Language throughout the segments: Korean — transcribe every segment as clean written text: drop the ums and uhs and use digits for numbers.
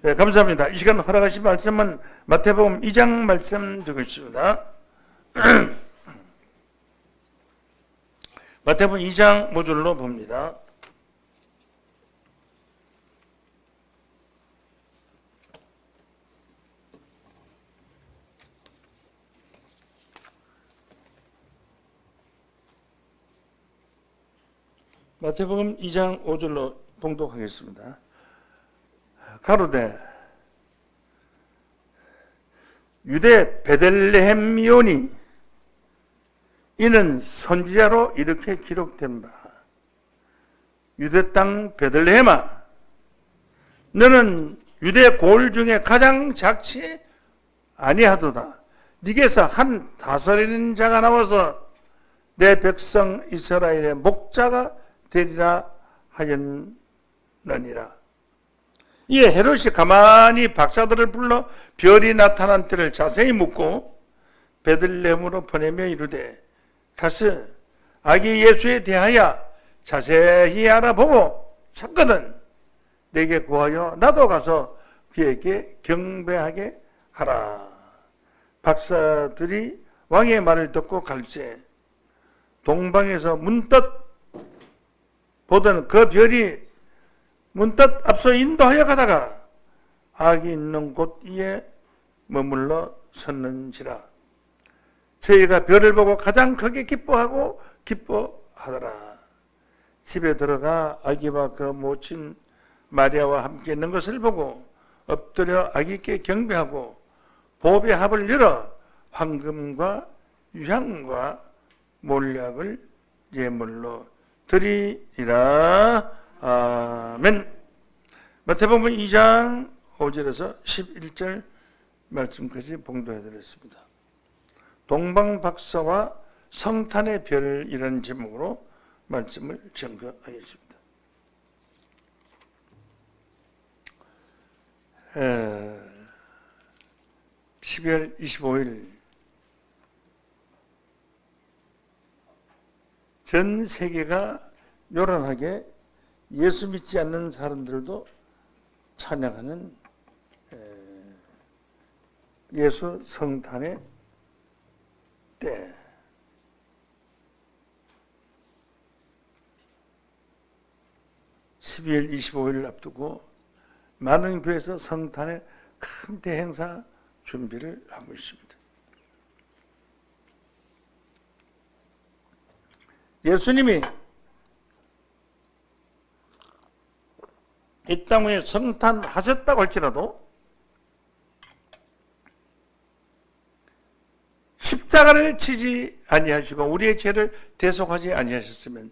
네, 감사합니다. 이 시간 허락하신 말씀은 마태복음 2장 말씀 드리겠습니다. 마태복음 2장 5절로 봅니다. 마태복음 2장 5절로 봉독하겠습니다. 가로되 유대 베들레헴이오니 이는 선지자로 이렇게 기록된 바 유대 땅 베들레헴아 너는 유대 고을 중에 가장 작지 아니하도다. 네게서 한 다스리는 자가 나와서 내 백성 이스라엘의 목자가 되리라 하였느니라. 이에 헤롯이 가만히 박사들을 불러 별이 나타난 때를 자세히 묻고 베들레헴으로 보내며 이르되 가서 아기 예수에 대하여 자세히 알아보고 찾거든 내게 구하여 나도 가서 그에게 경배하게 하라. 박사들이 왕의 말을 듣고 갈새 동방에서 문득 보던 그 별이 문득 앞서 인도하여 가다가 아기 있는 곳 위에 머물러 섰는지라. 저희가 별을 보고 가장 크게 기뻐하더라. 집에 들어가 아기와 그 모친 마리아와 함께 있는 것을 보고 엎드려 아기께 경배하고 보배 합을 열어 황금과 유향과 몰약을 예물로 드리리라. 아멘. 마태복음 2장 5절에서 11절 말씀까지 봉독해드렸습니다. 동방박사와 성탄의 별이라는 제목으로 말씀을 증거하겠습니다. 12월 25일 전 세계가 요란하게 예수 믿지 않는 사람들도 찬양하는 예수 성탄의 때, (12월 25일) 앞두고 많은 교회에서 성탄의 큰 대행사 준비를 하고 있습니다. 예수님이 이 땅 위에 성탄하셨다고 할지라도 십자가를 치지 아니하시고 우리의 죄를 대속하지 아니하셨으면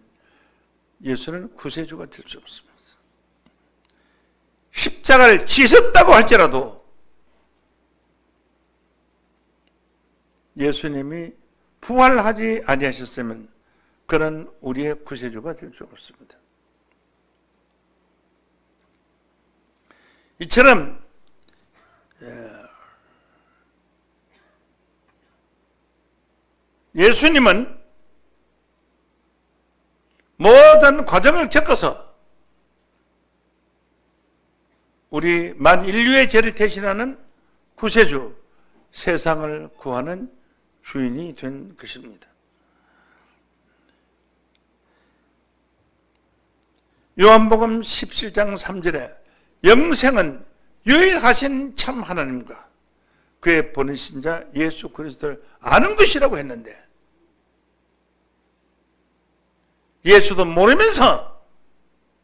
예수는 구세주가 될 수 없습니다. 십자가를 지셨다고 할지라도 예수님이 부활하지 아니하셨으면 그는 우리의 구세주가 될 수 없습니다. 이처럼 예수님은 모든 과정을 겪어서 우리 만인류의 죄를 대신하는 구세주, 세상을 구하는 주인이 된 것입니다. 요한복음 17장 3절에 영생은 유일하신 참 하나님과 그의 보내신 자 예수 그리스도를 아는 것이라고 했는데 예수도 모르면서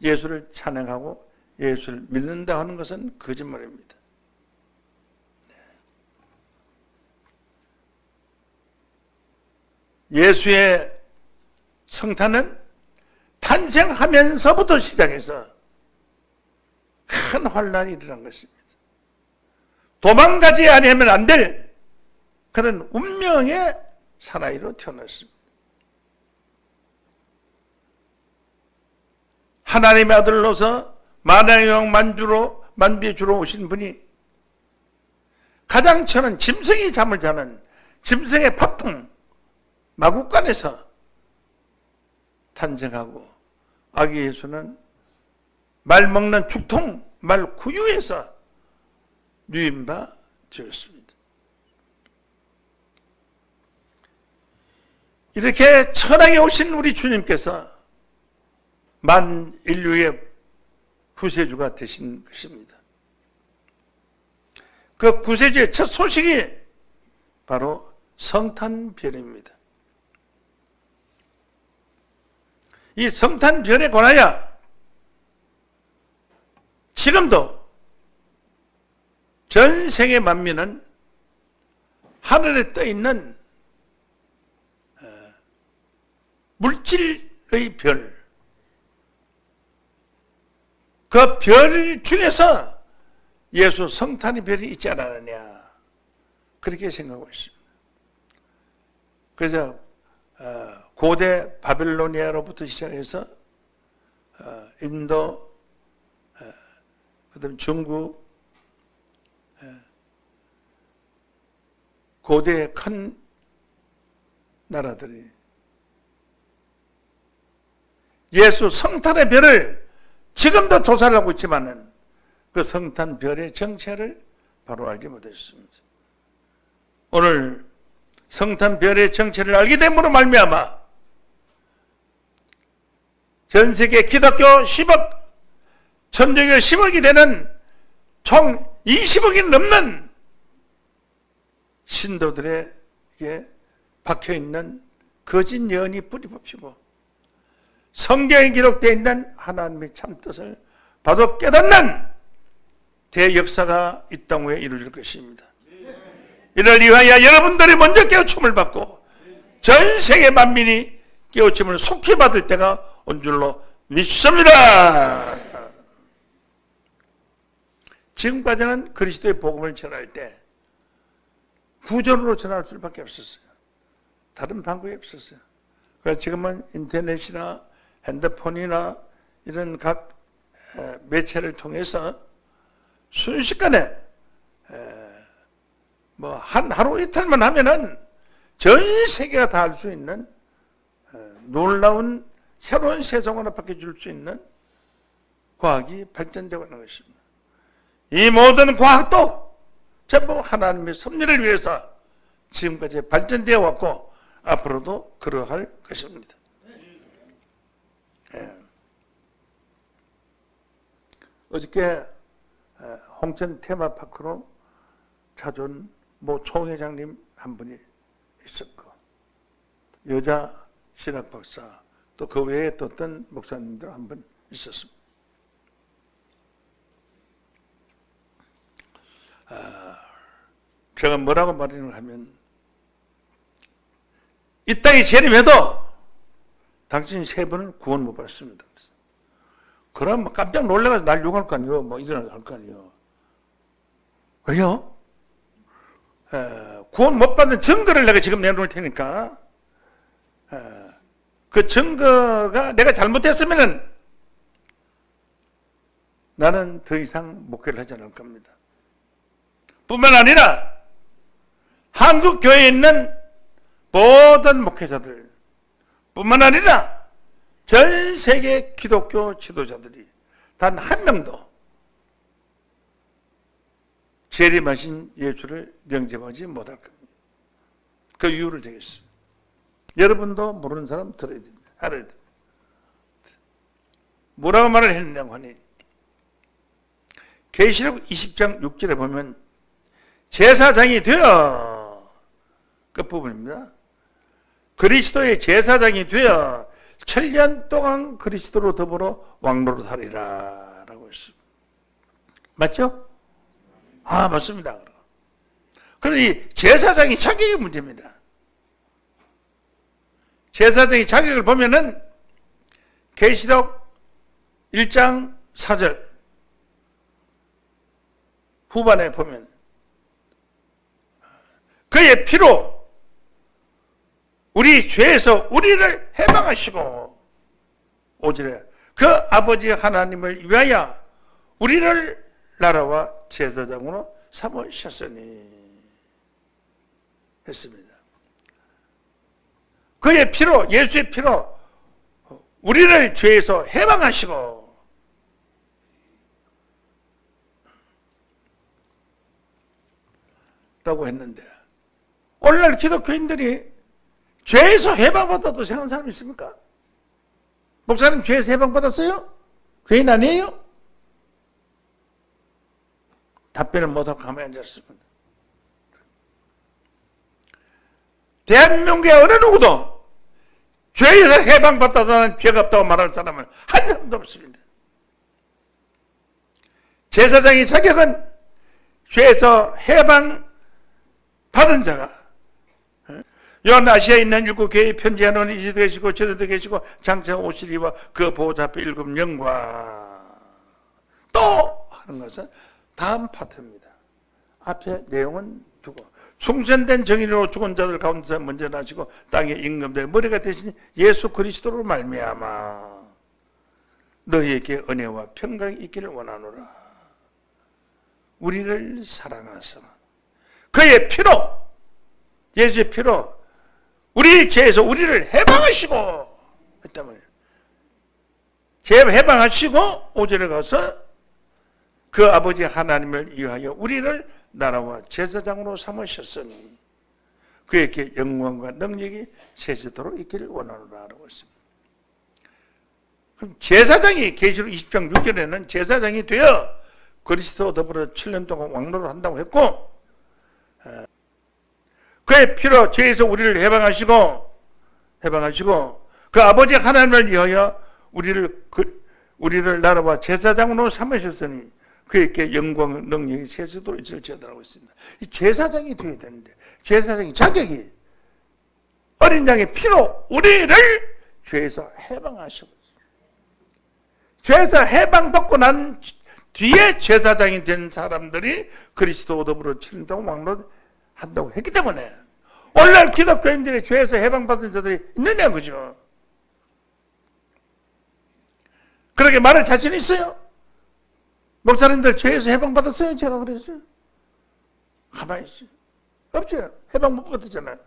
예수를 찬양하고 예수를 믿는다 하는 것은 거짓말입니다. 예수의 성탄은 탄생하면서부터 시작해서 큰 환란이 일어난 것입니다. 도망가지 아니하면 안 될 그런 운명의 사나이로 태어났습니다. 하나님의 아들로서 만왕의 왕 만비의 주로 오신 분이 가장 천한 짐승이 잠을 자는 짐승의 밥통 마구간에서 탄생하고 아기 예수는 말 먹는 죽통 말 구유에서 누인 바 되었습니다. 이렇게 천하에 오신 우리 주님께서 만 인류의 구세주가 되신 것입니다. 그 구세주의 첫 소식이 바로 성탄별입니다. 이 성탄별에 관하여 지금도 전 세계 만민은 하늘에 떠 있는 물질의 별, 그 별 중에서 예수 성탄의 별이 있지 않았느냐, 그렇게 생각하고 있습니다. 그래서 고대 바빌로니아로부터 시작해서 인도, 그다음 중국, 고대의 큰 나라들이 예수 성탄의 별을 지금도 조사를 하고 있지만은 그 성탄별의 정체를 바로 알지 못했습니다. 오늘 성탄별의 정체를 알게 됨으로 말미암아 전 세계 기독교 10억, 천주교 10억이 되는 총 20억이 넘는 신도들에게 박혀있는 거짓 예언이 뿌리 뽑히고 성경에 기록되어 있는 하나님의 참뜻을 바로 깨닫는 대역사가 이 땅 위에 이루어질 것입니다. 이를 위하여 여러분들이 먼저 깨우침을 받고 전 세계 만민이 깨우침을 속히 받을 때가 온 줄로 믿습니다. 지금까지는 그리스도의 복음을 전할 때 구전으로 전할 수밖에 없었어요. 다른 방법이 없었어요. 그래서 지금은 인터넷이나 핸드폰이나 이런 각 매체를 통해서 순식간에 뭐 한 하루 이틀만 하면은 전 세계가 다 알 수 있는 놀라운 새로운 세상으로 바뀌어줄 수 있는 과학이 발전되고 있는 것입니다. 이 모든 과학도 전부 하나님의 섭리를 위해서 지금까지 발전되어 왔고 앞으로도 그러할 것입니다. 어저께 홍천 테마파크로 찾아온 모 총회장님 한 분이 있었고, 여자 신학 박사, 또 그 외에 또 어떤 목사님들 한 분 있었습니다. 제가 뭐라고 말하는가 하면, 이 땅에 재림해도 당신 세 분은 구원 못 받습니다. 그럼 깜짝 놀라서 날 욕할 거 아니에요. 뭐 일어나서 할 거 아니에요. 왜요? 구원 못 받는 증거를 내가 지금 내놓을 테니까 그 증거가 내가 잘못했으면은 나는 더 이상 목회를 하지 않을 겁니다. 뿐만 아니라 한국 교회에 있는 모든 목회자들 뿐만 아니라 전 세계 기독교 지도자들이 단 한 명도 재림하신 예수를 영접하지 못할 겁니다. 그 이유를 되겠습니다. 여러분도 모르는 사람 들어야 됩니다. 알아야 됩니다. 뭐라고 말을 했느냐고 하니, 계시록 20장 6절에 보면 제사장이 되어, 끝부분입니다. 그리스도의 제사장이 되어 7년 동안 그리스도로 더불어 왕노릇하리라 라고 했습니다. 맞죠? 아, 맞습니다. 그런데 이 제사장이 자격의 문제입니다. 제사장의 자격을 보면은 계시록 1장 4절 후반에 보면 그의 피로 우리 죄에서 우리를 해방하시고 5절에 그 아버지 하나님을 위하여 우리를 나라와 제사장으로 삼으셨으니 했습니다. 그의 피로, 예수의 피로 우리를 죄에서 해방하시고 라고 했는데, 오늘날 기독교인들이 죄에서 해방받아도 생각하는 사람 있습니까? 목사님 죄에서 해방받았어요? 죄인 아니에요? 답변을 못하고 가만히 앉았습니다. 대한민국의 어느 누구도 죄에서 해방받았다는 죄가 없다고 말할 사람은 한 사람도 없습니다. 제사장의 자격은 죄에서 해방받은 자가, 요한 아시아에 있는 7교회에 편지하는 이시도 계시고 저도 계시고 장차 오시리와 그 보호자표 7 영과 또 하는 것은 다음 파트입니다. 앞에 내용은 두고, 충전된 정인으로 죽은 자들 가운데서 먼저 나시고 땅의 임금들의 머리가 되신 예수 그리스도로 말미암아 너희에게 은혜와 평강이 있기를 원하노라. 우리를 사랑하사 그의 피로, 예수의 피로 우리 죄에서 우리를 해방하시고 했단 말이에요. 죄 해방하시고 5절에 가서 그 아버지 하나님을 위하여 우리를 나라와 제사장으로 삼으셨으니 그에게 영광과 능력이 세세토록 있기를 원하노라라고 했습니다. 그럼 제사장이 계시록 20장 6절에는 제사장이 되어 그리스도와 더불어 7년 동안 왕노를 한다고 했고, 그의 피로 죄에서 우리를 해방하시고 그 아버지 하나님을 위하여 우리를 나라와 제사장으로 삼으셨으니 그에게 영광, 능력이 세세토록 있을지어다라고 했습니다. 이 제사장이 되어야 되는데, 제사장의 자격이 어린 양의 피로 우리를 죄에서 해방하시고, 죄에서 해방받고 난 뒤에 제사장이 된 사람들이 그리스도와 더불어 7년 동안 왕노한다고 했기 때문에 오늘날 기독교인들이 죄에서 해방받은 자들이 있느냐 그죠? 그렇게 말할 자신 있어요? 목사님들 죄에서 해방받았어요? 제가 그랬어요? 가만히 있어요. 없죠. 해방 못 받았잖아요.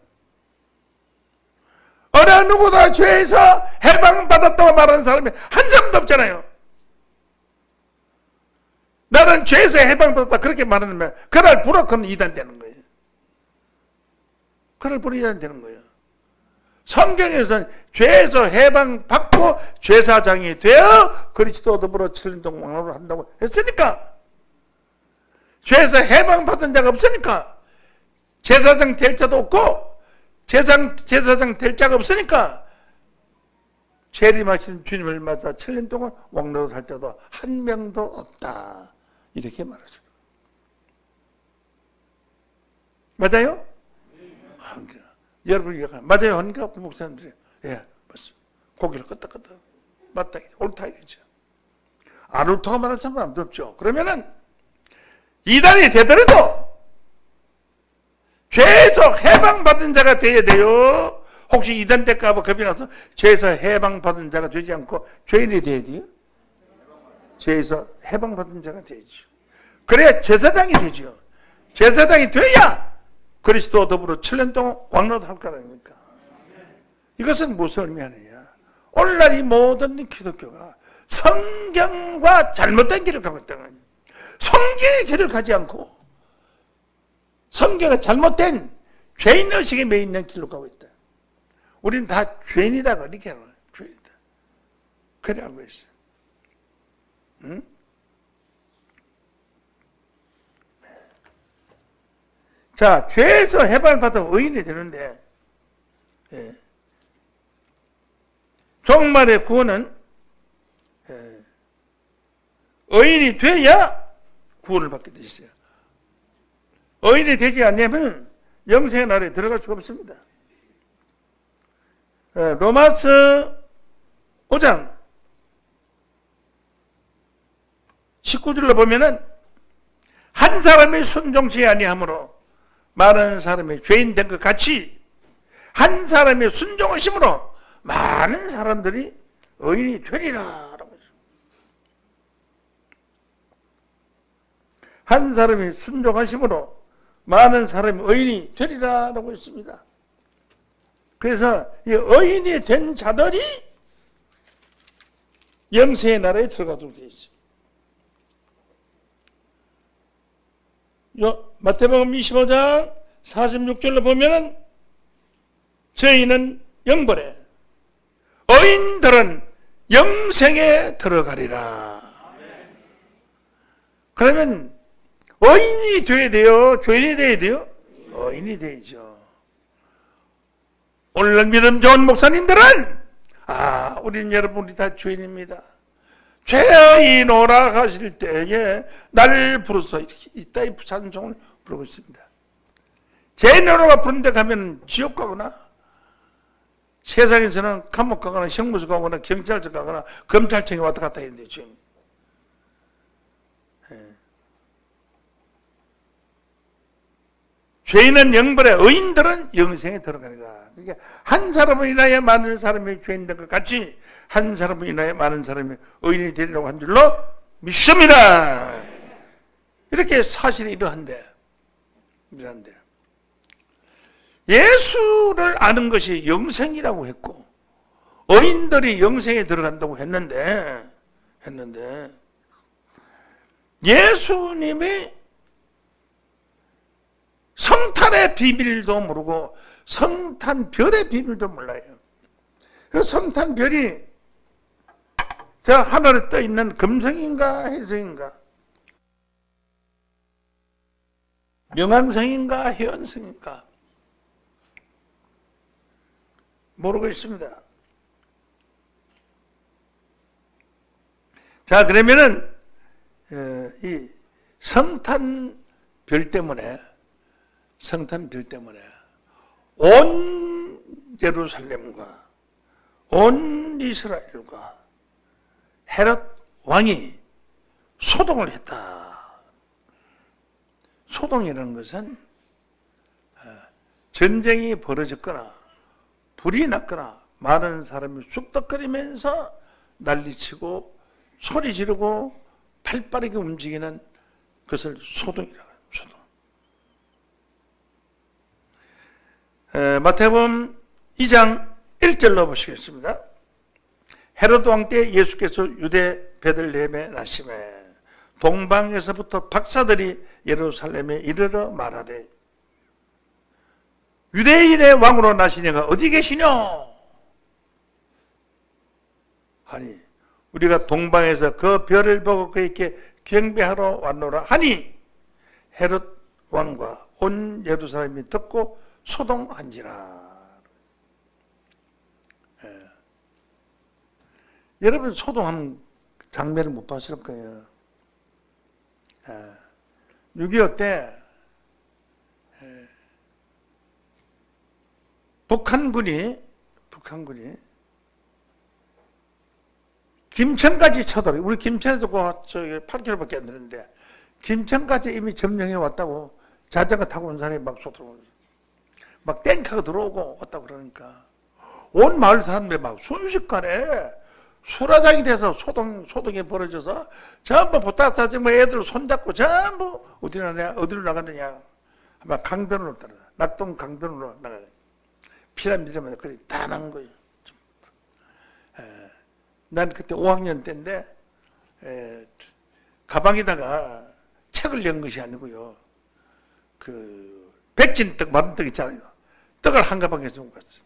어느 누구도 죄에서 해방받았다고 말하는 사람이 한 사람도 없잖아요. 나는 죄에서 해방받았다 그렇게 말하면 그날 불악하면 이단되는 거예요. 그날 불 이단되는 거예요. 성경에서는 죄에서 해방받고 제사장이 되어 그리스도와 더불어 7년 동안 왕노를 한다고 했으니까, 죄에서 해방받은 자가 없으니까, 제사장 될 자도 없고 제사장 될 자가 없으니까 재림하신 주님을 맞아 7년 동안 왕노를 할 자도 한 명도 없다, 이렇게 말했습니다. 맞아요? 여러분 이해가 맞아요 하니까 목사님들이 예 맞습니다. 고개를 끄덕끄덕 맞다, 옳다 이거죠. 안 옳다고 말할 사람은 아무도 없죠. 그러면은 이단이 되더라도 죄에서 해방받은 자가 돼야 돼요. 혹시 이단 될까 봐 겁이 나서 죄에서 해방받은 자가 되지 않고 죄인이 돼야 돼요? 죄에서 해방받은 자가 되죠. 그래야 제사장이 되죠. 제사장이 돼야 그리스도와 더불어 7년 동안 왕노를 할 거라니까. 이것은 무슨 의미하느냐? 오늘날 이 모든 기독교가 성경과 잘못된 길을 가고 있다는 거예요. 성경의 길을 가지 않고 성경의 잘못된 죄인의식에 매여 있는 길로 가고 있다. 우리는 다 죄인이다 그렇게 하는 거예요. 죄인이다. 그래 알고 있어요. 응? 자, 죄에서 해방받아 의인이 되는데, 종말의 구원은 의인이 돼야 구원을 받게 돼 있어요. 의인이 되지 않으면 영생의 나라에 들어갈 수가 없습니다. 로마서 5장 19절로 보면은 한 사람의 순종치 아니하므로 많은 사람이 죄인 된 것 같이 한 사람의 순종하심으로 많은 사람들이 의인이 되리라 라고 했습니다. 한 사람이 순종하심으로 많은 사람이 의인이 되리라 라고 했습니다. 그래서 이 의인이 된 자들이 영생의 나라에 들어가도록 되어 있어요. 마태복음 25장 46절로 보면은 저희는 영벌에 의인들은 영생에 들어가리라. 그러면 의인이 돼야 돼요? 죄인이 돼야 돼요? 의인이 돼야죠. 오늘날 믿음 좋은 목사님들은 우리는 여러분이 다 죄인입니다. 죄인 오라 하실 때에 날 부르소 이렇게 이따위 찬송을 부르고 있습니다. 죄인 오라가 부른 데 가면 지옥 가거나 세상에서는 감옥 가거나 형무소 가거나 경찰서 가거나 검찰청에 왔다 갔다 해야 돼요. 죄인. 죄인은 영벌에 의인들은 영생에 들어가리라. 그러니까 한 사람을 인하여 많은 사람이 죄인 된 것 같이 한 사람을 인하여 많은 사람이 의인이 되리라고 한 줄로 믿습니다. 이렇게 사실이 이러한데 예수를 아는 것이 영생이라고 했고 의인들이 영생에 들어간다고 했는데 예수님이 성탄의 비밀도 모르고 성탄별의 비밀도 몰라요. 그 성탄별이 저 하늘에 떠 있는 금성인가 혜성인가 명왕성인가 해원성인가 모르고 있습니다. 자, 그러면은 이 성탄별 때문에 온 예루살렘과 온 이스라엘과 헤롯 왕이 소동을 했다. 소동이라는 것은 전쟁이 벌어졌거나 불이 났거나 많은 사람이 쑥덕거리면서 난리치고 소리 지르고 팔빠르게 움직이는 것을 소동이라고 해요. 마태복음 2장 1절로 보시겠습니다. 헤롯 왕 때 예수께서 유대 베들레헴에 나심에 동방에서부터 박사들이 예루살렘에 이르러 말하되 유대인의 왕으로 나시냐가 어디 계시뇨? 하니 우리가 동방에서 그 별을 보고 그에게 경배하러 왔노라 하니 헤롯 왕과 온 예루살렘이 듣고 소동한지라. 여러분 소동하는 장면을 못 봤을 거예요. 6.25 때 북한군이 김천까지 쳐들어. 우리 김천에서 8km밖에 안 되는데 김천까지 이미 점령해 왔다고 자전거 타고 온 사람이 막 쏟아오고 막 탱크가 들어오고 왔다 그러니까 온 마을 사람들이 막 순식간에 수라장이 돼서 소동이 벌어져서 전부 보따리 뭐 애들 손잡고 전부 어디로 나가느냐 아마 강변으로 따라 낙동 강변으로 나가요. 피라미드만 그리 다 난 거예요. 난 그때 5학년 때인데 가방에다가 책을 연 것이 아니고요. 그 백진떡 마름떡 있잖아요. 떡을 한 가방에 좀 갔어요.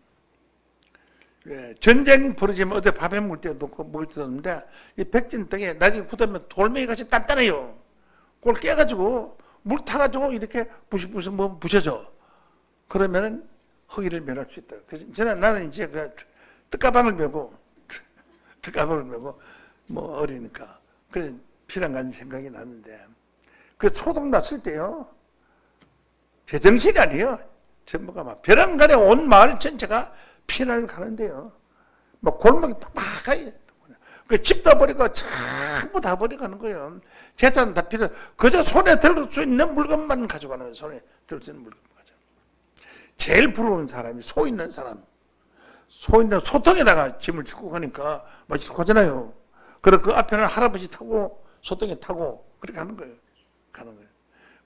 전쟁 벌어지면 어디 밥에 먹을 때도 없고 먹을 때도 없는데 이 백진떡에 나중에 굳으면 돌멩이 같이 단단해요. 그걸 깨가지고 물 타가지고 이렇게 부식부식 뭐 부셔줘. 그러면은 허기를 면할 수 있다. 그래서 나는 이제 그 떡가방을 메고 뭐 어리니까 그래 피난 간 생각이 나는데 그 초동 났을 때요. 제정신이 아니에요. 전부가 막 벼랑간에 온 마을 전체가 피난을 가는데요. 막 골목이 팍팍하게 그 집도 버리고 전부 다 버려가는 거예요. 재산 다 필요. 그저 손에 들 수 있는 물건만 가져가는 거예요. 손에 들 수 있는 물건만 가져. 제일 부러운 사람이 소 있는 사람. 소 있는 소통에다가 짐을 싣고 가니까 멋있고잖아요. 그리고 그 앞에는 할아버지 타고 소통에 타고 그렇게 가는 거예요.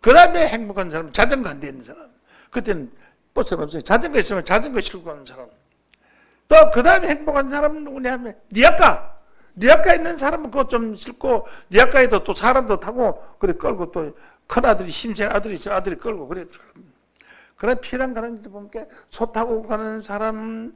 그 다음에 행복한 사람, 자전거 안 되는 사람. 그때는 버스는 없어요. 자전거 있으면 자전거 싣고 가는 사람. 또 그 다음에 행복한 사람은 누구냐 하면 리아카 있는 사람은 그거 좀 싣고 리아카에도 또 사람도 타고 그래 끌고 또 큰아들이 심지어 아들이 있어 아들이 끌고 그래. 그래 피랑 가는 데 보면 소 타고 가는 사람,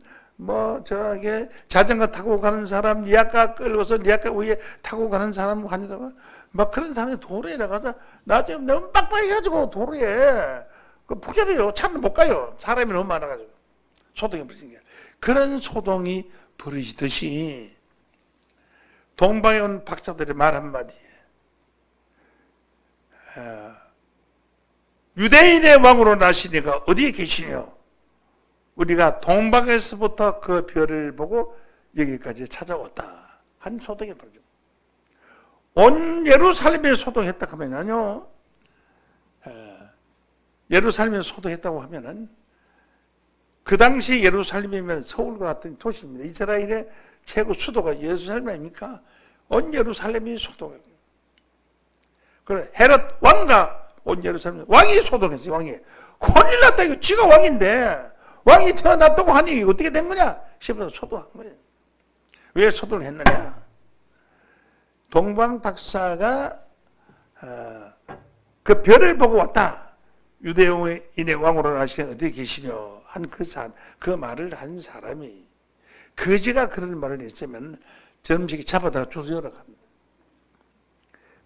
자전거 타고 가는 사람, 리아카 끌고서 리아카 위에 타고 가는 사람 하니다가 막 그런 사람이 도로에 나가서 나중에 너무 빡빡해가지고 도로에 그 복잡해요. 차는 못 가요. 사람이 너무 많아가지고 소동이 벌어진 게 그런 소동이 벌어지듯이 동방에 온 박사들의 말 한마디에 유대인의 왕으로 나시니가 어디에 계시냐? 우리가 동방에서부터 그 별을 보고 여기까지 찾아왔다. 한 소동이 벌어져. 온 예루살렘에 소동했다 하면요. 예루살렘에 소동했다고 하면은 그 당시 예루살렘이면 서울과 같은 도시입니다. 이스라엘의 최고 수도가 예루살렘 아닙니까? 온 예루살렘이 소동해요. 그래 헤롯 왕과 온 예루살렘 왕이 소동했어요. 왕이 큰일 났다. 이거 지가 왕인데 왕이 태어났다고 하니 어떻게 된 거냐 싶어서 소동한 거예요. 왜 소동을 했느냐? 동방 박사가 그 별을 보고 왔다. 유대인의 왕으로 나시는 어디 계시냐 한 그 말을 한 사람이 거지가 그런 말을 했으면 점식이 잡아다가 주저하러 갑니다.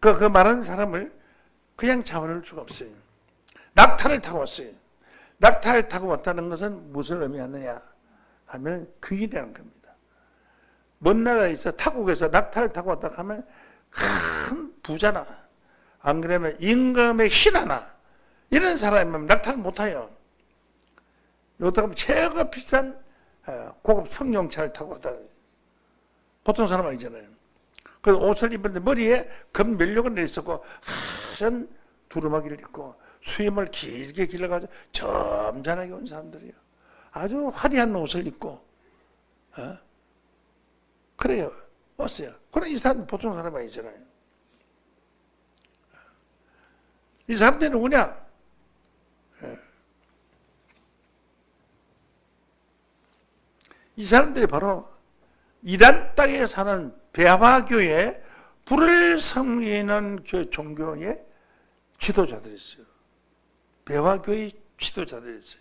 그 말하는 사람을 그냥 잡아낼 수가 없어요. 낙타를 타고 왔어요. 낙타를 타고 왔다는 것은 무엇을 의미하느냐 하면 귀인이라는 겁니다. 먼 나라에서 타국에서 낙타를 타고 왔다 하면 큰 부자나 안 그러면 임금의 신하나 이런 사람이면 낙타를 못 타요. 여기다 가면 최고 비싼 고급 승용차를 타고 왔다. 보통 사람 아니잖아요. 그래서 옷을 입었는데 머리에 금 면류가 내있었고 하얀 두루마기를 입고 수염을 길게 길러가지고 점잖하게 온 사람들이에요. 아주 화려한 옷을 입고 그래요. 왔어요. 그럼 이 사람 보통 사람 아니잖아요. 이 사람들이 누구냐? 이 사람들이 바로 이란 땅에 사는 베하바교의 불을 섬기는 종교의 지도자들이었어요. 베하바교의 지도자들이었어요.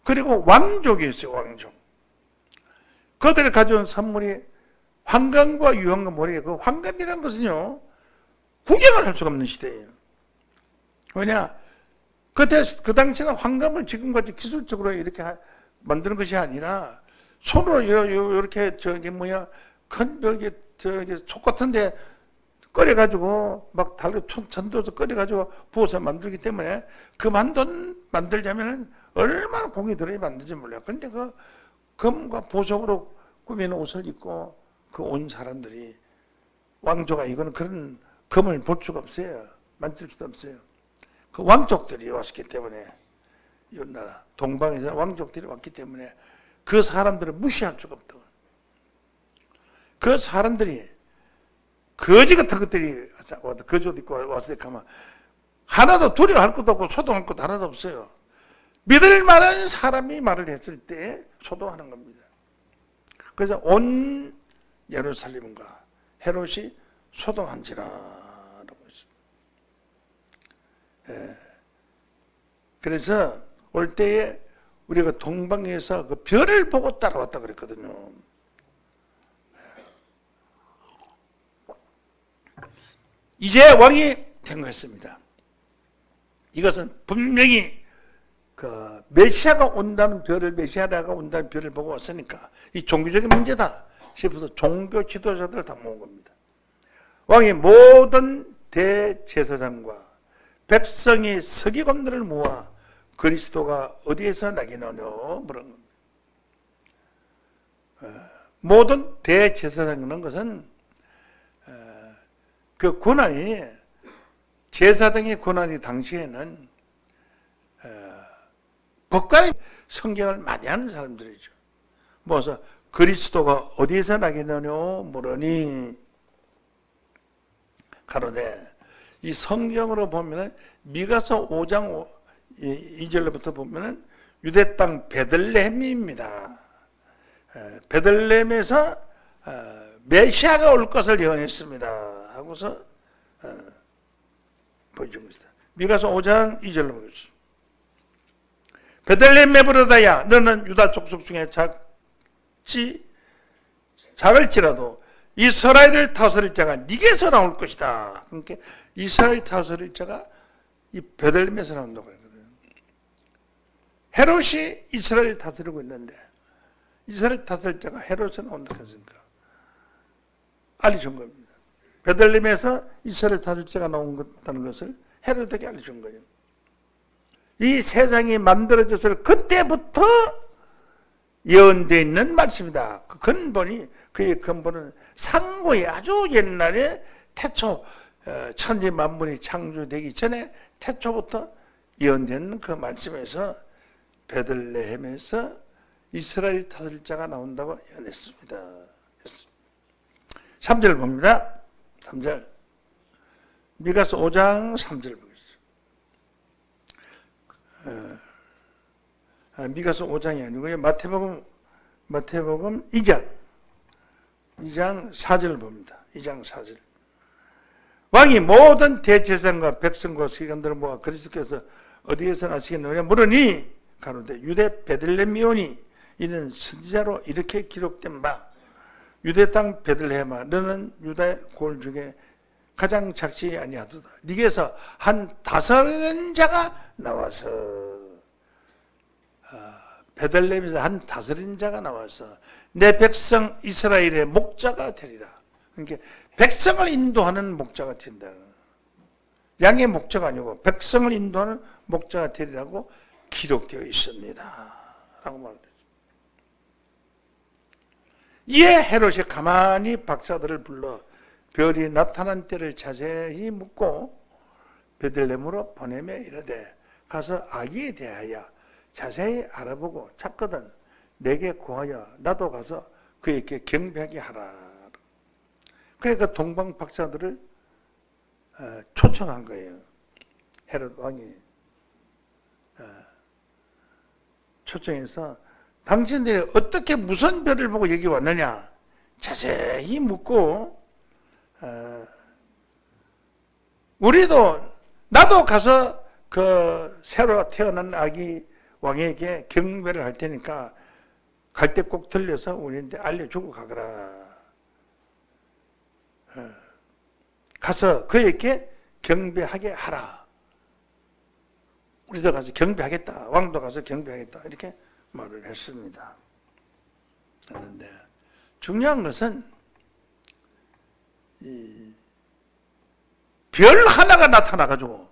그리고 왕족이었어요. 왕족. 그들이 가져온 선물이 황금과 유황금 모래. 그 황금이라는 것은요 구경을 할 수가 없는 시대예요. 왜냐? 그 당시에는 황금을 지금같이 기술적으로 이렇게 만드는 것이 아니라 손으로 이렇게 큰 속 같은데 끓여가지고 막 달고 전도에서 끓여가지고 부어서 만들기 때문에 그 만들자면은 얼마나 공이 들어야 만들지 몰라요. 근데 그 금과 보석으로 꾸미는 옷을 입고 그 온 사람들이 왕조가 이거는 그런 금을 볼 수가 없어요. 만질 수도 없어요. 그 왕족들이 왔기 때문에 이 나라 동방에서 왕족들이 왔기 때문에 그 사람들을 무시할 수가 없다고. 그 사람들이 거지 같은 것들이 거지 옷 입고 왔을 때 가면 하나도 두려워할 것도 없고 소동할 것도 하나도 없어요. 믿을 만한 사람이 말을 했을 때 소동하는 겁니다. 그래서 온 예루살렘과 헤롯이 소동한지라라고 했습니다. 그래서 올 때에 우리가 동방에서 그 별을 보고 따라왔다 그랬거든요. 이제 왕이 된 것입니다. 이것은 분명히 그 메시아가 온다는 메시아가 온다는 별을 보고 왔으니까 이 종교적인 문제다 싶어서 종교 지도자들을 다 모은 겁니다. 왕이 모든 대제사장과 백성이 서기관들을 모아 그리스도가 어디에서 나기노냐 물은 겁니다. 모든 대제사장이라는 것은 그 권한이 제사장의 권한이 당시에는 법관의 성경을 많이 하는 사람들이죠. 모아서 그리스도가 어디에서 나기노냐 물으니 가로되 이 성경으로 보면은 미가서 5장 2절부터 보면은 유대 땅 베들레헴입니다. 베들레헴에서 메시아가 올 것을 예언했습니다. 하고서 보여준 것이다. 미가서 5장 2절로 보겠습니다. 베들레헴 에브라다야, 너는 유다 족속 중에 작을지라도 이스라엘을 다스릴 자가 네게서 나올 것이다. 그러니까 이스라엘 다스릴 자가 이 베들레헴에서 나온다고 그러거든요. 헤롯이 이스라엘을 다스리고 있는데 이스라엘 다스릴 자가 헤롯에서 나온다고 했으니까 알려준 겁니다. 베들레헴에서 이스라엘 다스릴 자가 나온다는 것을 헤롯에게 알려준 거예요. 이 세상이 만들어졌을 그때부터 예언되어 있는 말씀이다. 그 근본이, 그의 근본은 상고의 아주 옛날에 태초, 천지 만물이 창조되기 전에 태초부터 예언된 그 말씀에서 베들레헴에서 이스라엘 다스릴 자가 나온다고 예언했습니다. 3절 봅니다. 3절. 미가서 5장 3절 보겠습니다. 미가서 5장이 아니고요. 마태복음 2장 4절 봅니다. 2장 4절. 왕이 모든 대제사장과 백성과 서기관들을 모아 그리스도께서 어디에서 나시겠느냐 물으니 가로되 유대 베들레헴이오니 이는 선지자로 이렇게 기록된 바 유대 땅 베들레헴아 너는 유다의 골 중에 가장 작지 아니하도다. 네게서 한 다스리는 자가 나와서 베들레헴에서 한 다스리는 자가 나와서 내 백성 이스라엘의 목자가 되리라. 그러니까 백성을 인도하는 목자가 된다. 양의 목자가 아니고 백성을 인도하는 목자가 되리라고 기록되어 있습니다. 라고 말합니다. 이에 헤롯이 가만히 박사들을 불러 별이 나타난 때를 자세히 묻고 베들레헴으로 보내며 이르되 가서 아기에 대하여 자세히 알아보고 찾거든 내게 구하여 나도 가서 그에게 경배하게 하라. 그러니까 동방 박사들을 초청한 거예요. 헤롯 왕이 초청해서 당신들이 어떻게 무슨 별을 보고 여기 왔느냐 자세히 묻고 나도 가서 그 새로 태어난 아기 왕에게 경배를 할 테니까 갈 때 꼭 들려서 우리한테 알려주고 가거라. 가서 그에게 경배하게 하라. 우리도 가서 경배하겠다. 왕도 가서 경배하겠다. 이렇게 말을 했습니다. 그런데 중요한 것은 이 별 하나가 나타나가지고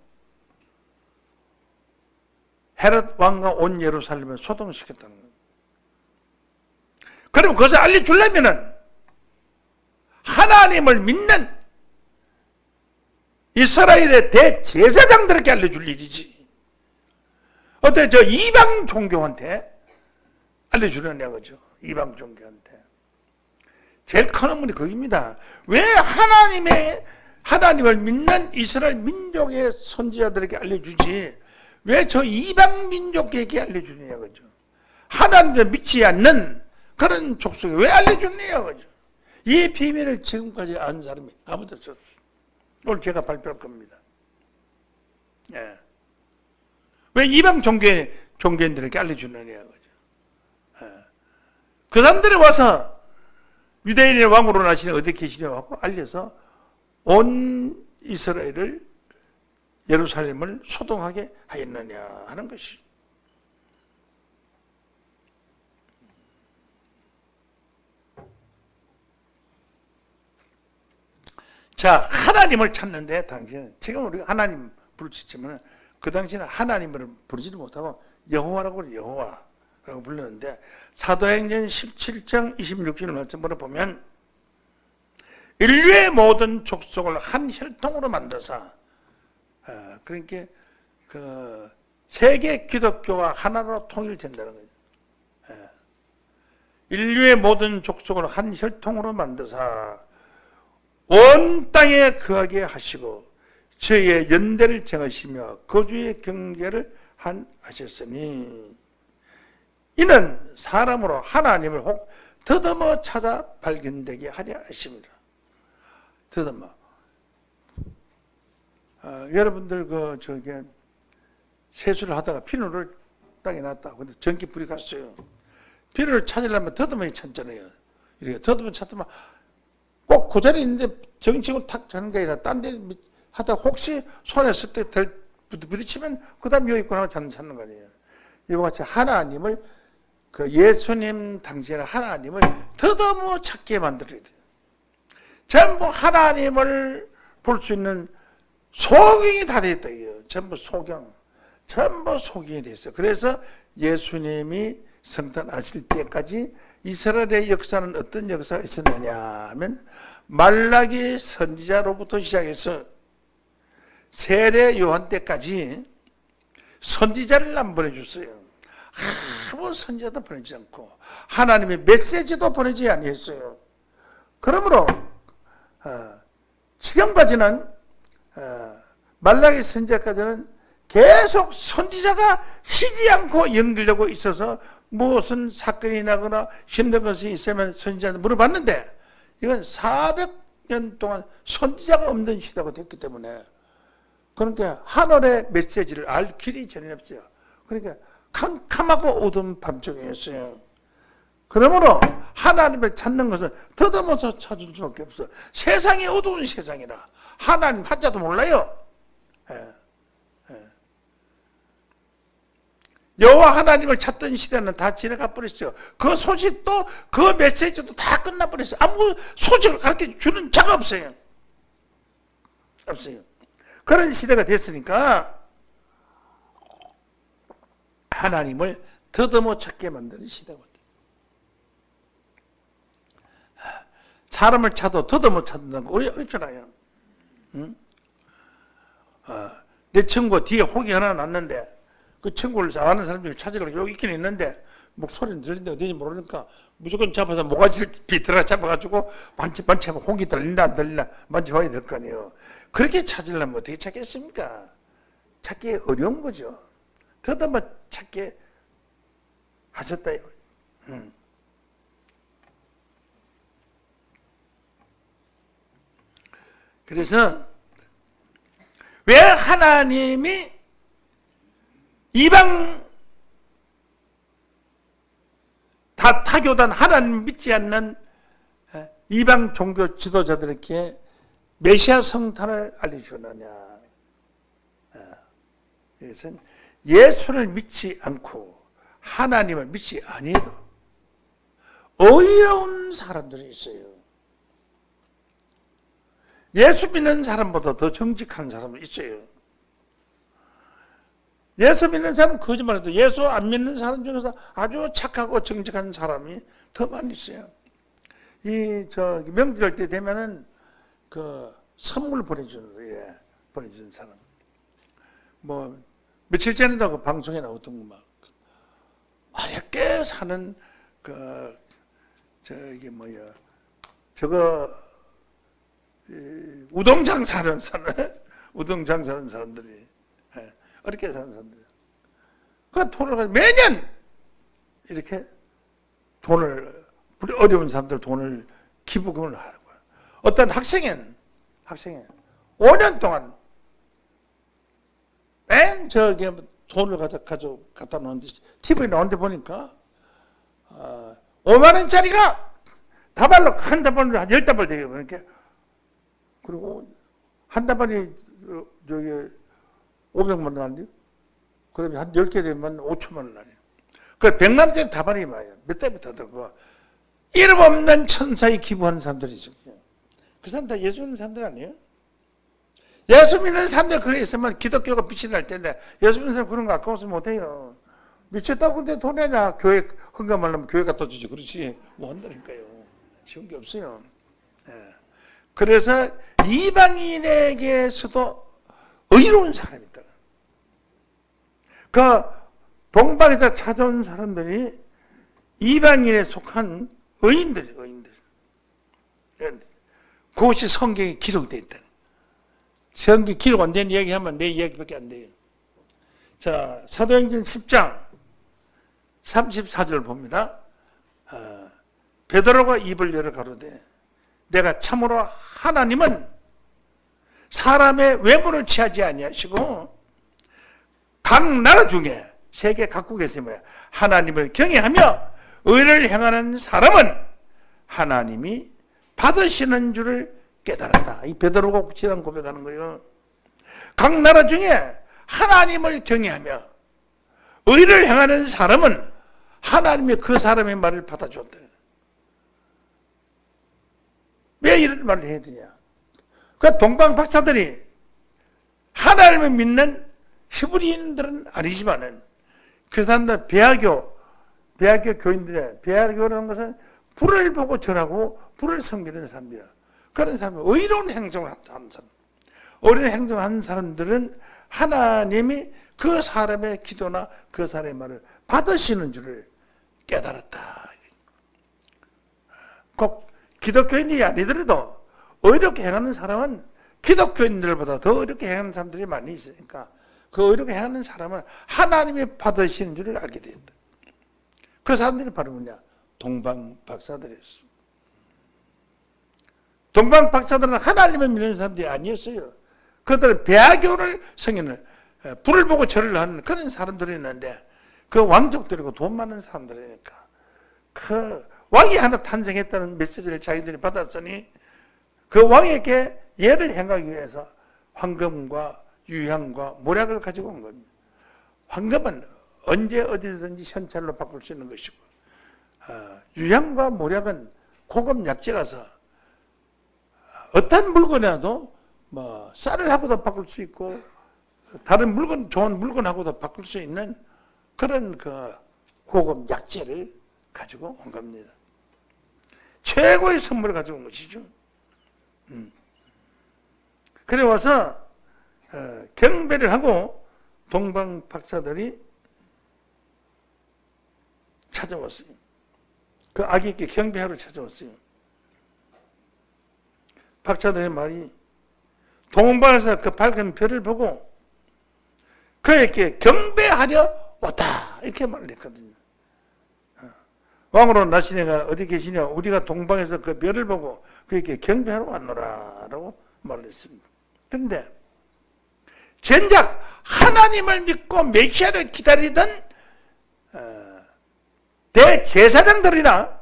헤롯 왕과 온 예루살렘을 소동시켰다는 거예요. 그럼 그것을 알려주려면은 하나님을 믿는 이스라엘의 대제사장들에게 알려줄 일이지. 어때 저 이방 종교한테 알려주려냐 그죠? 이방 종교한테. 제일 큰 어머니 거기입니다. 왜 하나님을 믿는 이스라엘 민족의 선지자들에게 알려주지 왜 저 이방 민족에게 알려주느냐 그죠? 하나님을 믿지 않는 그런 족속에 왜 알려주느냐 그죠? 이 비밀을 지금까지 아는 사람이 아무도 없었어요. 오늘 제가 발표할 겁니다. 예. 왜 이방 종교인들에게 알려주느냐 그죠? 예. 그 사람들이 와서 유대인의 왕으로 나시는 어디 계시냐고 하고 알려서 온 이스라엘을 예루살렘을 소동하게 하였느냐 하는 것이. 자, 하나님을 찾는데 당신은 지금 우리가 하나님 부르짖지만 그 당시에는 하나님을 부르지도 못하고 여호와라고 여호와라고 불렀는데 사도행전 17장 26절 말씀으로 보면 인류의 모든 족속을 한 혈통으로 만드사 그러니까 그 세계 기독교와 하나로 통일된다는 거죠. 인류의 모든 족속을 한 혈통으로 만드사 온 땅에 거하게 하시고 저희의 연대를 정하시며 거주의 경계를 하셨으니 이는 사람으로 하나님을 혹 더듬어 찾아 발견되게 하려 하십니다. 더듬어 여러분들 세수를 하다가 비누를 땅에 놨다. 근데 전기불이 갔어요. 비누를 찾으려면 더듬어야 찾잖아요. 이렇게 더듬어 찾으면 꼭 그 자리에 있는데 정식으로 탁 자는 게 아니라 딴 데 하다 혹시 손에 쓸 때 부딪히면 그 다음 여기 있구나 찾는 거 아니에요. 이와 같이 하나님을 예수님 당시에는 하나님을 더더머 찾게 만들어야 돼요. 전부 하나님을 볼 수 있는 소경이 다 됐다. 전부 소경. 전부 소경이 됐어요. 그래서 예수님이 성탄하실 때까지 이스라엘의 역사는 어떤 역사가 있었느냐 하면 말라기 선지자로부터 시작해서 세례 요한 때까지 선지자를 안 보내줬어요. 아무 선지자도 보내지 않고 하나님의 메시지도 보내지 아니했어요. 그러므로 지금까지는 말라기 선지자까지는 계속 선지자가 쉬지 않고 연결되고 있어서 무슨 사건이 나거나 힘든 것이 있으면 선지자한테 물어봤는데 이건 400년 동안 선지자가 없는 시대가 됐기 때문에 그러니까 하늘의 메시지를 알 길이 전혀 없어요. 그러니까 캄캄하고 어두운 밤중이었어요. 그러므로 하나님을 찾는 것은 더듬어서 찾을 수밖에 없어. 세상이 어두운 세상이라 하나님 한자도 몰라요. 여호와 하나님을 찾던 시대는 다 지나가 버렸어요. 그 소식도 그 메시지도 다 끝나버렸어요. 아무 소식을 가르쳐 주는 자가 없어요. 없어요. 그런 시대가 됐으니까 하나님을 더듬어 찾게 만드는 시대거든요. 사람을 찾아도 더듬어 찾는다는 거 어렵잖아요. 응? 내 친구가 뒤에 혹이 하나 났는데 그 친구를 잘하는 사람 중에 찾으려고 여기 있긴 있는데 목소리는 들리는데 어딘지 모르니까 무조건 잡아서 모가지를 비틀어 잡아가지고 만지하면 혹이 들린다 안 들린다 만져봐야 될 거 아니에요. 그렇게 찾으려면 어떻게 찾겠습니까? 찾기 어려운 거죠. 더듬어 찾게 하셨다. 그래서 왜 하나님이 이방 다 타교단 하나님 믿지 않는 이방 종교 지도자들에게 메시아 성탄을 알려주느냐. 이것은 예수를 믿지 않고 하나님을 믿지 아니해도 어이로운 사람들이 있어요. 예수 믿는 사람보다 더 정직한 사람이 있어요. 예수 믿는 사람은 거짓말해도 예수 안 믿는 사람 중에서 아주 착하고 정직한 사람이 더 많이 있어요. 명절 때 되면은 선물 보내주는 거예요. 보내주는 사람. 며칠 전에도 그 방송에 나왔던 거 어렵게 사는 우동장 사는 사람들이 어렵게 사는 사람들. 그 돈을 가지고 매년 이렇게 어려운 사람들 돈을 기부금을 하고 어떤 학생은 5년 동안 맨 돈을 갖다 놓는데 TV에 나오는데 보니까 5만 원짜리가 다발로 한 다발로 한 10다발 돼요. 그러니까 그리고 한 다발이 500만 원 아니에요? 그러면 한 10개 되면 5천만 원 아니에요? 그 100만 원짜리 다발이 많아요. 몇 달부터 들고 이름 없는 천사에 기부하는 사람들이 있어요. 그 사람 다 예수 믿는 사람들 아니에요? 예수 믿는 사람들 그래 있으면 기독교가 빛이 날 텐데 예수 믿는 사람 그런 거 아까워서 못해요. 미쳤다고 근데 돈 내나 교회 헌금하려면 교회가 또 주지. 그렇지 뭐 한다니까요. 쉬운 게 없어요. 그래서 이방인에게서도 의로운 사람이 있다. 그 동방에서 찾아온 사람들이 이방인에 속한 의인들이에요. 그것이 성경에 기록되어 있다. 성경 기록 안 된 이야기하면 내 이야기밖에 안 돼요. 자, 사도행전 10장 34절 봅니다. 베드로가 입을 열어 가로되 내가 참으로 하나님은 사람의 외모를 취하지 아니하시고 각 나라 중에 세계 각국에서 하나님을 경외하며 의를 행하는 사람은 하나님이 받으시는 줄을 깨달았다. 이 베드로가 지난 고백하는 거예요. 각 나라 중에 하나님을 경외하며 의를 행하는 사람은 하나님이 그 사람의 말을 받아줬대. 왜 이런 말을 해야 되냐? 그 동방 박사들이 하나님을 믿는 히브리인들은 아니지만은 그 사람들 배아교 교인들의 배아교라는 것은 불을 보고 절하고 불을 섬기는 사람이야. 그런 사람이 의로운 행동을 하는 사람. 의로운 행동하는 사람들은 하나님이 그 사람의 기도나 그 사람의 말을 받으시는 줄을 깨달았다. 꼭 기독교인이 아니더라도 의롭게 행하는 사람은 기독교인들보다 더 의롭게 행하는 사람들이 많이 있으니까 그 의롭게 행하는 사람은 하나님이 받으시는 줄을 알게 된다. 그 사람들이 바로 뭐냐? 동방 박사들이었어. 동방 박사들은 하나님을 믿는 사람들이 아니었어요. 그들은 배아교를 성인을 불을 보고 절을 하는 그런 사람들이 있는데 그 왕족들이고 돈 많은 사람들이니까 그 왕이 하나 탄생했다는 메시지를 자기들이 받았으니 그 왕에게 예를 행하기 위해서 황금과 유향과 모략을 가지고 온 겁니다. 황금은 언제 어디서든지 현찰로 바꿀 수 있는 것이고 유향과 모략은 고급 약재라서 어떤 물건이라도 뭐 쌀을 하고도 바꿀 수 있고 다른 물건 좋은 물건하고도 바꿀 수 있는 그런 그 고급 약재를 가지고 온 겁니다. 최고의 선물을 가지고 온 것이죠. 그래 와서 경배를 하고 동방 박사들이 찾아왔어요. 그 아기께 경배하러 찾아왔어요. 박사들의 말이 동방에서 그 밝은 별을 보고 그에게 경배하려 왔다 이렇게 말을 했거든요. 왕으로 나시네가 어디 계시냐? 우리가 동방에서 그 별을 보고 그에게 경배하러 왔노라 라고 말을 했습니다. 그런데 전작 하나님을 믿고 메시아를 기다리던 대제사장들이나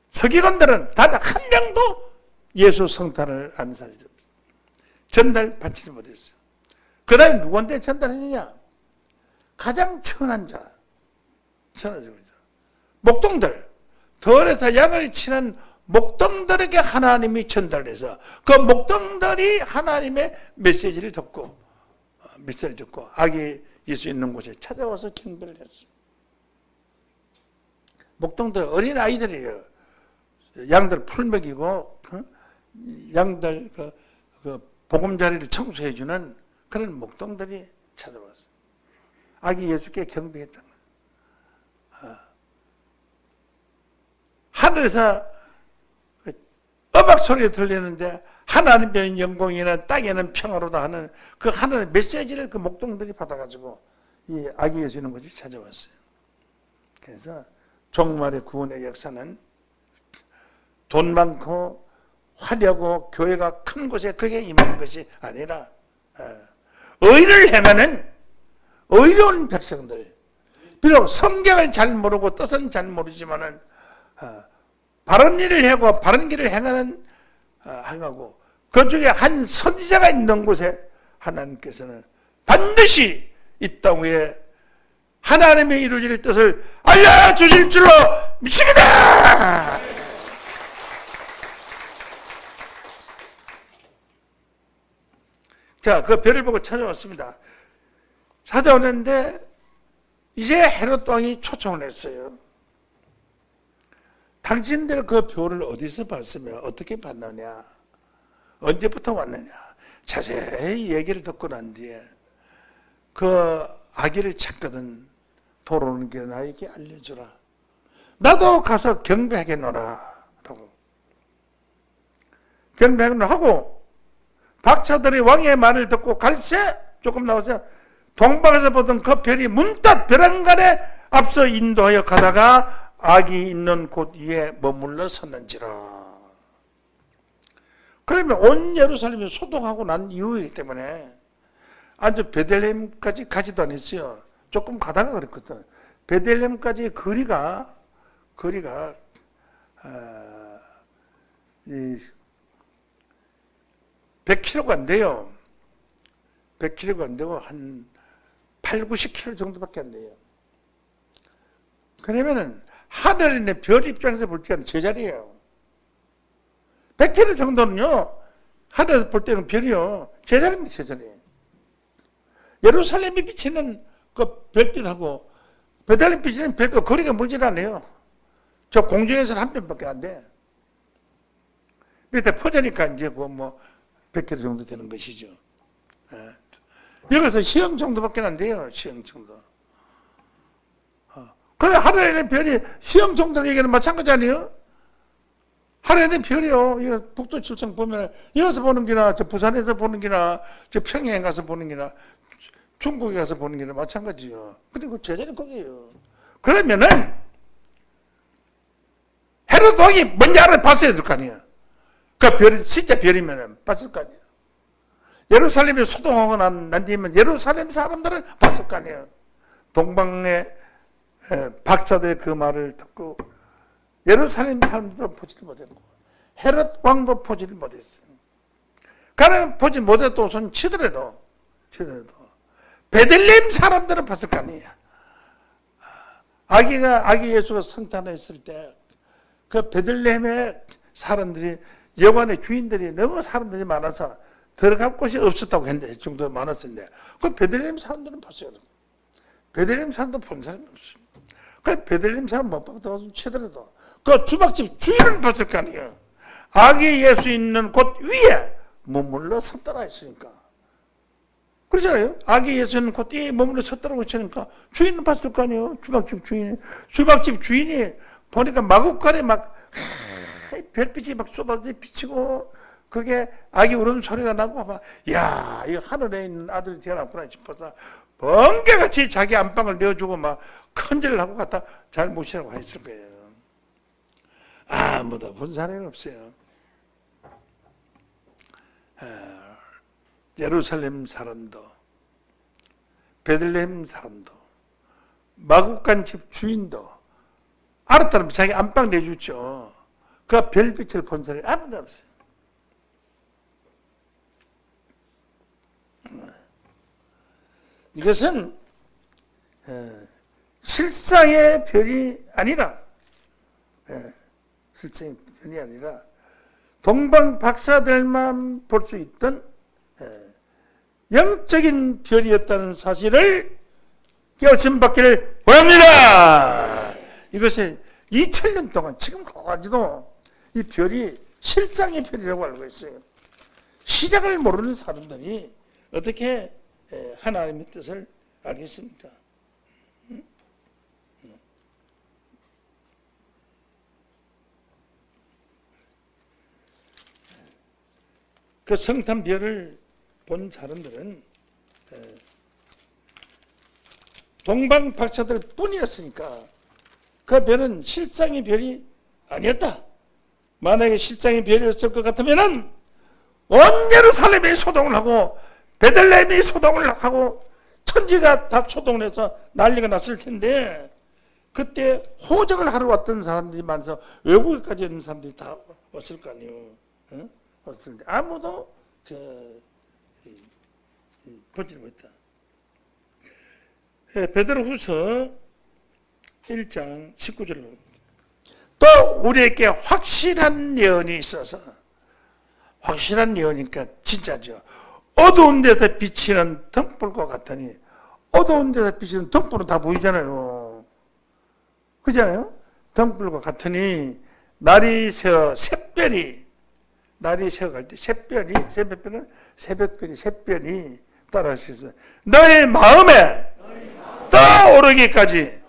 서기관들은 단 한 명도 예수 성탄을 안 사실입니다. 전달 받지 못했어요. 그 다음에 누구한테 전달했느냐? 가장 천한 자, 목동들, 덜에서 양을 치는 목동들에게 하나님이 전달해서 그 목동들이 하나님의 메시지를 듣고 아기 예수 있는 곳에 찾아와서 경배를 했어요. 목동들 어린 아이들이에요. 양들 풀 먹이고 양들 그 보금자리를 청소해주는 그런 목동들이 찾아왔어요. 아기 예수께 경배했던 거예요. 하늘에서 음악 소리가 들리는데 하나님의 영광이나 땅에는 평화로다 하는 그 하나님의 메시지를 그 목동들이 받아가지고 이 아기 예수 있는 곳에 찾아왔어요. 그래서 종말의 구원의 역사는 돈 많고 화려하고 교회가 큰 곳에 그게 임하는 것이 아니라 의를 행하는 의로운 백성들, 비록 성경을 잘 모르고 뜻은 잘 모르지만은 바른 일을 하고 바른 길을 행하고 그 중에 한 선지자가 있는 곳에 하나님께서는 반드시 이 땅 위에 하나님의 이루어질 뜻을 알려주실 줄로 믿습니다. 자, 그 별을 보고 찾아왔습니다. 찾아오는데 이제 헤롯 왕이 초청을 했어요. 당신들 그 별을 어디서 봤으며 어떻게 봤느냐, 언제부터 왔느냐 자세히 얘기를 듣고 난 뒤에 그 아기를 찾거든 돌아오는 길에 나에게 알려주라. 나도 가서 경배하겠노라 라고 경배하겠노라 하고 박사들이 왕의 말을 듣고 갈새 조금 나와서 동방에서 보던 그 별이 문득 벼랑간에 앞서 인도하여 가다가 아기 있는 곳 위에 머물러 섰는지라. 그래 그러면 온 예루살렘이 소동하고 난 이후이기 때문에 아주 베들레헴까지 가지도 않았어요. 조금 가다가 그랬거든. 베들레헴까지 거리가 100km가 안 돼요. 100km가 안 되고 한 8, 90km 정도밖에 안 돼요. 그러면은 하늘에 있는 별 입장에서 볼 때는 제자리예요. 100km 정도는요, 하늘에서 볼 때는 별이요. 제자리입니다, 제자리. 예루살렘이 비치는 그 별빛하고 베들레헴 비치는 별빛 거리가 멀질 않아요. 저 공중에서는 한 편밖에 안 돼. 밑에 퍼지니까 이제 뭐 100km 정도 되는 것이죠. 여기서 시흥 정도밖에 안 돼요. 시흥 정도. 그래, 하늘에 있는 별이 시흥 정도 얘기는 마찬가지 아니에요? 하늘에 있는 별이요. 이거 북두 출청 보면, 여기서 보는 기나, 저 부산에서 보는 기나, 저 평양 가서 보는 기나, 중국에 가서 보는 기나 마찬가지요. 그리고 제자리 거기에요. 그러면은, 헤롯 왕이 뭔지 봤어야 될 거 아니에요. 그 별, 진짜 별이면은 봤을 거 아니에요. 예루살렘이 소동하고 난 뒤면 예루살렘 사람들은 봤을 거 아니에요. 동방의 박사들의 그 말을 듣고 예루살렘 사람들은 보지를 못했고 헤롯 왕도 보지를 못했어요. 가령 보지 못해도 우선 치더라도 베들레헴 사람들은 봤을 거 아니에요. 아기 예수가 성탄했을 때 그 베들레헴의 사람들이 여관의 주인들이 너무 사람들이 많아서 들어갈 곳이 없었다고 했는데 정도 많았었는데 그 베들레헴 사람들은 봤어요. 베들레헴 사람도 본 사람이 없어요. 그 베들레헴 사람 못 봤다고 치더라도 그 주막집 주인은 봤을 거 아니에요. 아기 예수 있는 곳 위에 머물러 섰더라 했으니까. 그러잖아요. 아기 예수 있는 곳 위에 머물러 섰더라고 했으니까 주인은 봤을 거 아니에요. 주막집 주인이 보니까 마구간에 막 별빛이 막 쏟아져 비치고 그게 아기 울음 소리가 나고 막 야, 이 하늘에 있는 아들이 태어났구나 싶어서 번개같이 자기 안방을 내어주고 막 큰절을 하고 갖다 잘 모시라고 했을 거예요. 아무도 본 사람이 없어요. 예루살렘 사람도 베들레헴 사람도 마구간 집 주인도 알았다면 자기 안방 내주죠. 그 별빛을 본 사람이 아무도 없어요. 이것은 실상의 별이 아니라 실상의 별이 아니라 동방 박사들만 볼 수 있던 영적인 별이었다는 사실을 깨우침 받기를 원합니다. 이것을 2000년 동안 지금까지도 이 별이 실상의 별이라고 알고 있어요. 시작을 모르는 사람들이 어떻게 하나님의 뜻을 알겠습니까? 그 성탄별을 본 사람들은 동방 박사들 뿐이었으니까 그 별은 실상의 별이 아니었다. 만약에 실상의 별이었을 것 같으면은 온 예루살렘이 소동을 하고 베들레헴이 소동을 하고 천지가 다 소동을 해서 난리가 났을 텐데 그때 호적을 하러 왔던 사람들이 많아서 외국에까지 있는 사람들이 다 왔을 거 아니에요. 왔을 텐데 아무도 보지 못했다. 베드로후서 1장 19절로 또 우리에게 확실한 예언이 있어서 확실한 예언이니까 진짜죠. 어두운 데서 비치는 등불과 같으니 어두운 데서 비치는 등불은 다 보이잖아요. 그렇잖아요. 등불과 같으니 날이 새어 샛별이 날이 새어갈 때 새벽별이 따라하시면서 너의 마음에 떠오르기까지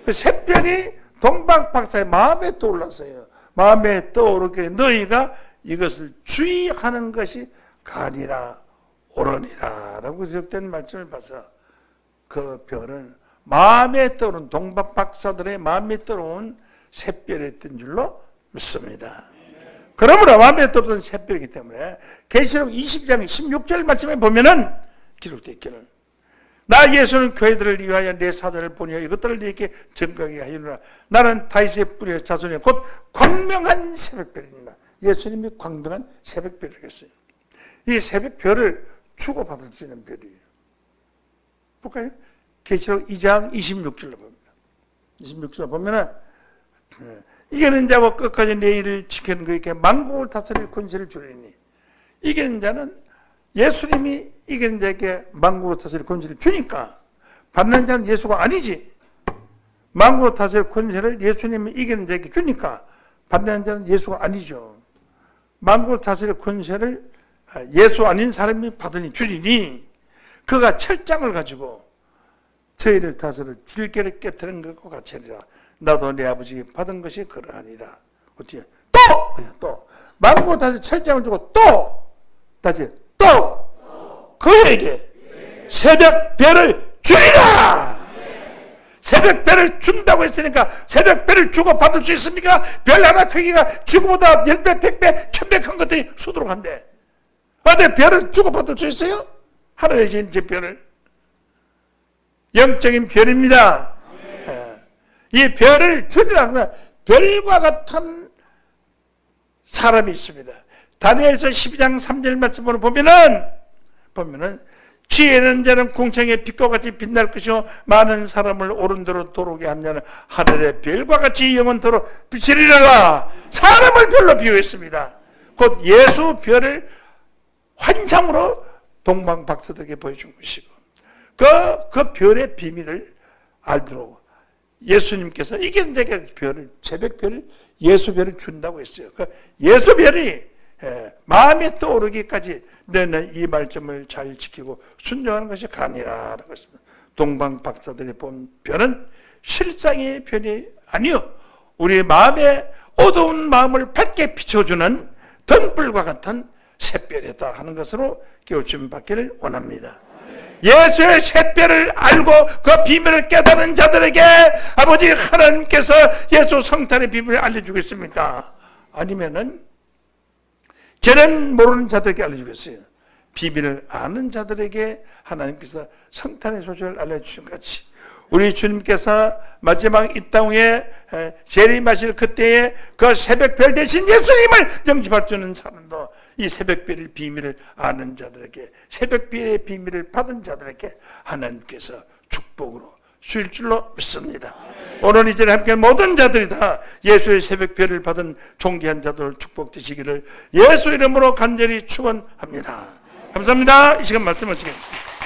그 샛별이 동방박사의 마음에 떠올랐어요. 마음에 떠오르게 너희가 이것을 주의하는 것이 가니라 옳으니라 라고 지적된 말씀을 봐서 그 별은 마음에 떠오른 동방박사들의 마음에 떠오른 샛별이었던 줄로 믿습니다. 그러므로 마음에 떠오르는 새별이기 때문에 계시록 20장 16절 말씀에 보면은 기록되어 있기는 나 예수는 교회들을 위하여 내 사자를 보내어 이것들을 네게 증거하게 하리라. 나는 다윗의 뿌리의 자손이 곧 광명한 새벽별입니다. 예수님이 광명한 새벽별이라고 했어요. 이 새벽별을 주고받을 수 있는 별이에요. 볼까요? 계시록 2장 26절로 봅니다. 26절로 보면은 이기는 자와 끝까지 내 일을 지키는 그에게 만국을 다스릴 권세를 주리니 이기는 자는 예수님이 이기는 자에게 만국을 다스릴 권세를 주니까 받는 자는 예수가 아니지. 만국을 다스릴 권세를 예수님이 이기는 자에게 주니까 받는 자는 예수가 아니죠. 만국을 다스릴 권세를 예수 아닌 사람이 받으니 주리니 그가 철장을 가지고 저희를 다스려 질개를 깨뜨리는 것과 같이 하리라. 나도 내 아버지에게 받은 것이 그러하니라. 어떻게 또 만국을 다스릴 철장을 주고 또 다시 또 그에게 새벽별을 주리라. 새벽별을 준다고 했으니까 새벽별을 주고 받을 수 있습니까? 별 하나 크기가 지구보다 10배, 100배, 1000배 큰 것들이 수두룩 한데 어디 별을 주고 받을 수 있어요? 하늘에 계신 제 별을 영적인 별입니다. 이 별을 주리라. 별과 같은 사람이 있습니다. 다니엘서 12장 3절 말씀으로 보면은 지혜는 자는 궁창의 빛과 같이 빛날 것이요 많은 사람을 오른대로 도로게 한 자는 하늘의 별과 같이 영원토록 비치리라. 사람을 별로 비유했습니다. 곧 예수 별을 환상으로 동방 박사들에게 보여준 것이고 그 별의 비밀을 알도록 예수님께서 이기는 자에게 별을 새벽별 예수별을 준다고 했어요. 그 예수별이 마음에 떠오르기까지 너는 이 말씀을 잘 지키고 순종하는 것이 가니라라고 했습니다. 동방 박사들이 본 별은 실상의 별이 아니요 우리 마음에 어두운 마음을 밝게 비춰주는 등불과 같은 샛별이다 하는 것으로 깨우침 받기를 원합니다. 예수의 샛별을 알고 그 비밀을 깨닫는 자들에게 아버지 하나님께서 예수 성탄의 비밀을 알려주고 있습니까? 아니면은 죄는 모르는 자들에게 알려주겠어요. 비밀을 아는 자들에게 하나님께서 성탄의 소식을 알려주신 것 같이 우리 주님께서 마지막 이 땅에 재림하실 그때에 그 새벽별 대신 예수님을 영접할 수 있는 사람도 이 새벽별의 비밀을 아는 자들에게 새벽별의 비밀을 받은 자들에게 하나님께서 축복으로 주실 줄로 믿습니다. 오늘 이 자리에 함께 모든 자들이 다 예수의 새벽별을 받은 존귀한 자들 축복되시기를 예수 이름으로 간절히 축원합니다. 감사합니다. 이 시간 말씀 마치겠습니다.